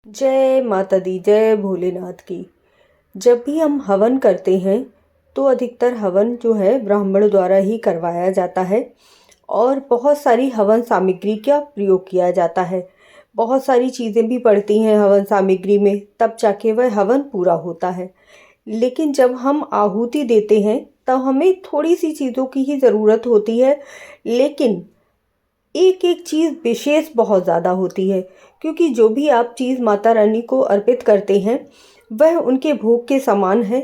जय माता दी, जय भोलेनाथ की। जब भी हम हवन करते हैं तो अधिकतर हवन जो है ब्राह्मण द्वारा ही करवाया जाता है और बहुत सारी हवन सामग्री का प्रयोग किया जाता है। बहुत सारी चीज़ें भी पड़ती हैं हवन सामग्री में, तब जाके वह हवन पूरा होता है। लेकिन जब हम आहुति देते हैं तब हमें थोड़ी सी चीज़ों की ही ज़रूरत होती है, लेकिन एक एक चीज़ विशेष बहुत ज़्यादा होती है, क्योंकि जो भी आप चीज़ माता रानी को अर्पित करते हैं वह उनके भोग के समान है।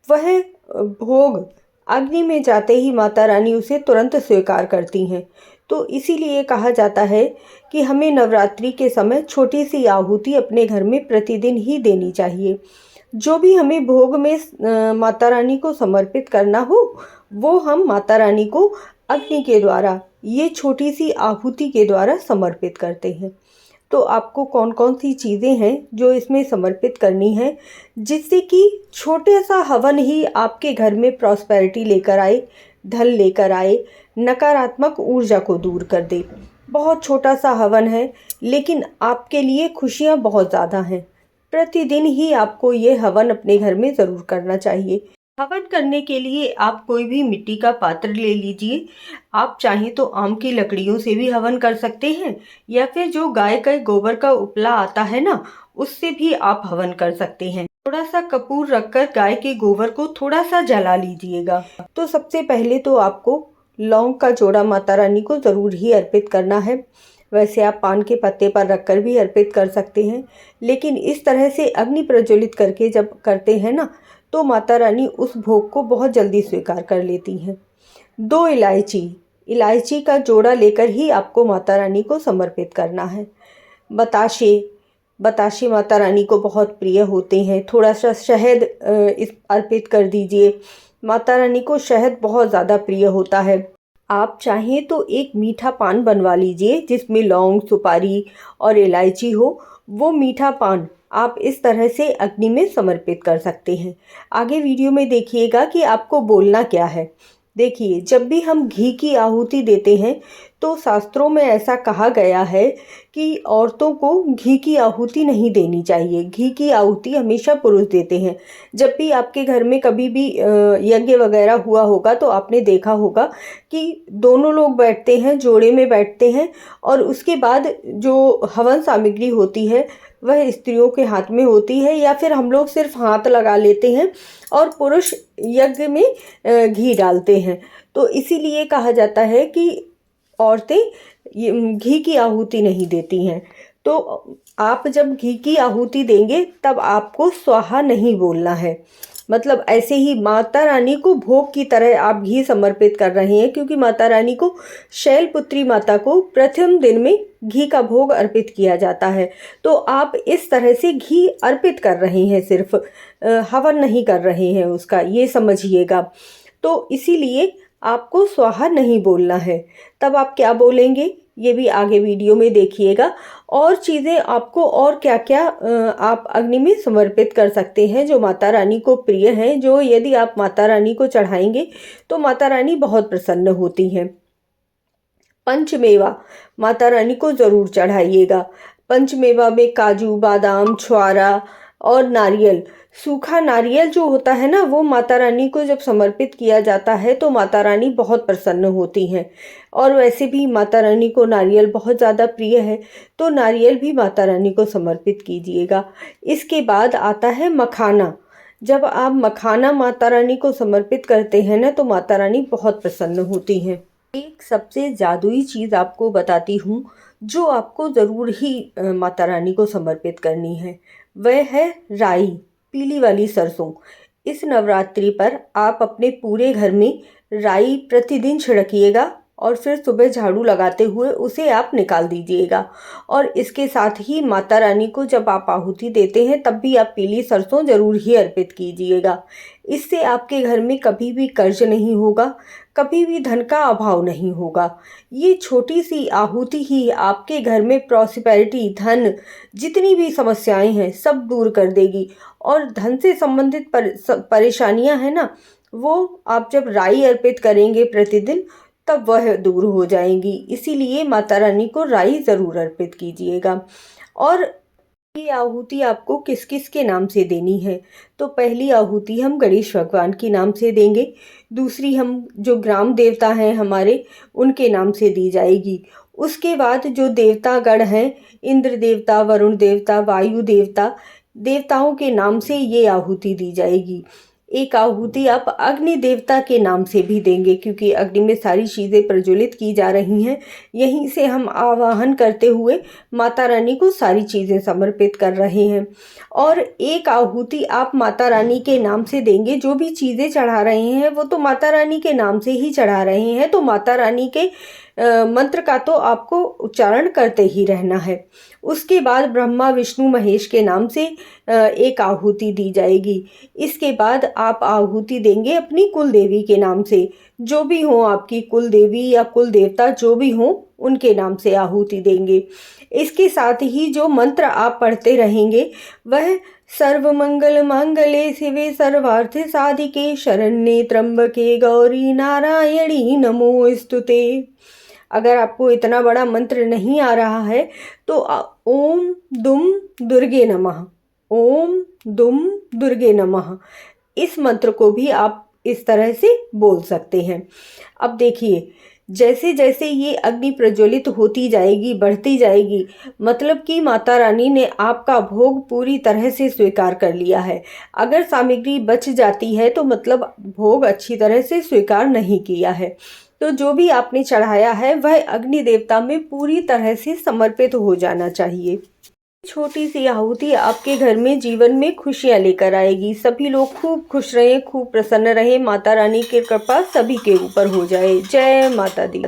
वह भोग अग्नि में जाते ही माता रानी उसे तुरंत स्वीकार करती हैं। तो इसीलिए कहा जाता है कि हमें नवरात्रि के समय छोटी सी आहुति अपने घर में प्रतिदिन ही देनी चाहिए। जो भी हमें भोग में माता रानी को समर्पित करना हो, वो हम माता रानी को अग्नि के द्वारा, ये छोटी सी आहुति के द्वारा समर्पित करते हैं। तो आपको कौन कौन सी चीज़ें हैं जो इसमें समर्पित करनी है, जिससे कि छोटे सा हवन ही आपके घर में प्रॉस्पेरिटी लेकर आए, धन लेकर आए, नकारात्मक ऊर्जा को दूर कर दे। बहुत छोटा सा हवन है, लेकिन आपके लिए खुशियाँ बहुत ज़्यादा हैं। प्रतिदिन ही आपको ये हवन अपने घर में ज़रूर करना चाहिए। हवन करने के लिए आप कोई भी मिट्टी का पात्र ले लीजिए। आप चाहें तो आम की लकड़ियों से भी हवन कर सकते हैं, या फिर जो गाय का गोबर का उपला आता है ना, उससे भी आप हवन कर सकते हैं। थोड़ा सा कपूर रखकर गाय के गोबर को थोड़ा सा जला लीजिएगा। तो सबसे पहले तो आपको लौंग का जोड़ा माता रानी को ज़रूर ही अर्पित करना है। वैसे आप पान के पत्ते पर रखकर भी अर्पित कर सकते हैं, लेकिन इस तरह से अग्नि प्रज्वलित करके जब करते हैं ना, तो माता रानी उस भोग को बहुत जल्दी स्वीकार कर लेती हैं। 2 इलायची का जोड़ा लेकर ही आपको माता रानी को समर्पित करना है। बताशे माता रानी को बहुत प्रिय होते हैं। थोड़ा सा शहद इस अर्पित कर दीजिए। माता रानी को शहद बहुत ज़्यादा प्रिय होता है। आप चाहें तो एक मीठा पान बनवा लीजिए जिसमें लौंग, सुपारी और इलायची हो। वो मीठा पान आप इस तरह से अग्नि में समर्पित कर सकते हैं। आगे वीडियो में देखिएगा कि आपको बोलना क्या है। देखिए, जब भी हम घी की आहुति देते हैं तो शास्त्रों में ऐसा कहा गया है कि औरतों को घी की आहुति नहीं देनी चाहिए। घी की आहुति हमेशा पुरुष देते हैं। जब भी आपके घर में कभी भी यज्ञ वगैरह हुआ होगा तो आपने देखा होगा कि दोनों लोग बैठते हैं, जोड़े में बैठते हैं, और उसके बाद जो हवन सामग्री होती है वह स्त्रियों के हाथ में होती है, या फिर हम लोग सिर्फ हाथ लगा लेते हैं और पुरुष यज्ञ में घी डालते हैं। तो इसीलिए कहा जाता है कि औरतें ये घी की आहुति नहीं देती हैं। तो आप जब घी की आहुति देंगे तब आपको स्वाहा नहीं बोलना है। मतलब ऐसे ही माता रानी को भोग की तरह आप घी समर्पित कर रहे हैं, क्योंकि माता रानी को, शैलपुत्री माता को प्रथम दिन में घी का भोग अर्पित किया जाता है। तो आप इस तरह से घी अर्पित कर रहे हैं, सिर्फ हवन नहीं कर रहे हैं उसका, ये समझिएगा। तो इसीलिए आपको स्वाहा नहीं बोलना है। तब आप क्या बोलेंगे ये भी आगे वीडियो में देखिएगा। और चीज़ें आपको और क्या क्या आप अग्नि में समर्पित कर सकते हैं जो माता रानी को प्रिय हैं, जो यदि आप माता रानी को चढ़ाएंगे तो माता रानी बहुत प्रसन्न होती हैं। पंचमेवा माता रानी को ज़रूर चढ़ाइएगा। पंचमेवा में काजू, बादाम, छुआरा और नारियल, सूखा नारियल जो होता है ना, वो माता रानी को जब समर्पित किया जाता है तो माता रानी बहुत प्रसन्न होती हैं। और वैसे भी माता रानी को नारियल बहुत ज़्यादा प्रिय है, तो नारियल भी माता रानी को समर्पित कीजिएगा। इसके बाद आता है मखाना। जब आप मखाना माता रानी को समर्पित करते हैं ना, तो माता रानी बहुत प्रसन्न होती हैं। एक सबसे जादुई चीज़ आपको बताती हूँ जो आपको ज़रूर ही माता रानी को समर्पित करनी है। वह है राई, पीली वाली सरसों। इस नवरात्रि पर आप अपने पूरे घर में राई प्रतिदिन छिड़किएगा और फिर सुबह झाड़ू लगाते हुए उसे आप निकाल दीजिएगा। और इसके साथ ही माता रानी को जब आप आहुति देते हैं तब भी आप पीली सरसों ज़रूर ही अर्पित कीजिएगा। इससे आपके घर में कभी भी कर्ज नहीं होगा, कभी भी धन का अभाव नहीं होगा। ये छोटी सी आहुति ही आपके घर में प्रॉस्पेरिटी, धन, जितनी भी समस्याएं हैं सब दूर कर देगी। और धन से संबंधित परेशानियां हैं ना, वो आप जब राई अर्पित करेंगे प्रतिदिन तब वह दूर हो जाएंगी। इसीलिए माता रानी को राई ज़रूर अर्पित कीजिएगा। और ये आहुति आपको किस किस के नाम से देनी है? तो पहली आहुति हम गणेश भगवान के नाम से देंगे, दूसरी हम जो ग्राम देवता हैं हमारे उनके नाम से दी जाएगी। उसके बाद जो देवतागण हैं, इंद्र देवता, वरुण देवता, वायु देवता, देवताओं के नाम से ये आहुति दी जाएगी। एक आहुति आप अग्नि देवता के नाम से भी देंगे, क्योंकि अग्नि में सारी चीज़ें प्रज्वलित की जा रही हैं। यहीं से हम आवाहन करते हुए माता रानी को सारी चीज़ें समर्पित कर रहे हैं। और एक आहुति आप माता रानी के नाम से देंगे। जो भी चीज़ें चढ़ा रहे हैं वो तो माता रानी के नाम से ही चढ़ा रहे हैं, तो माता रानी के मंत्र का तो आपको उच्चारण करते ही रहना है। उसके बाद ब्रह्मा विष्णु महेश के नाम से एक आहुति दी जाएगी। इसके बाद आप आहुति देंगे अपनी कुल देवी के नाम से। जो भी हो आपकी कुल देवी या कुल देवता जो भी हो उनके नाम से आहुति देंगे। इसके साथ ही जो मंत्र आप पढ़ते रहेंगे वह सर्वमंगल मांगल्ये शिवे सर्वार्थ साधिके शरण्ये त्र्यंबके गौरी नारायणी नमोस्तुते। अगर आपको इतना बड़ा मंत्र नहीं आ रहा है तो ओम दुम दुर्गे नमः, ओम दुम दुर्गे नमः, इस मंत्र को भी आप इस तरह से बोल सकते हैं। अब देखिए, जैसे जैसे ये अग्नि प्रज्वलित होती जाएगी, बढ़ती जाएगी, मतलब कि माता रानी ने आपका भोग पूरी तरह से स्वीकार कर लिया है। अगर सामग्री बच जाती है तो मतलब भोग अच्छी तरह से स्वीकार नहीं किया है। तो जो भी आपने चढ़ाया है वह अग्नि देवता में पूरी तरह से समर्पित हो जाना चाहिए। छोटी सी आहुति आपके घर में जीवन में खुशियां लेकर आएगी। सभी लोग खूब खुश रहें, खूब प्रसन्न रहें। माता रानी की कृपा सभी के ऊपर हो जाए। जय माता दी।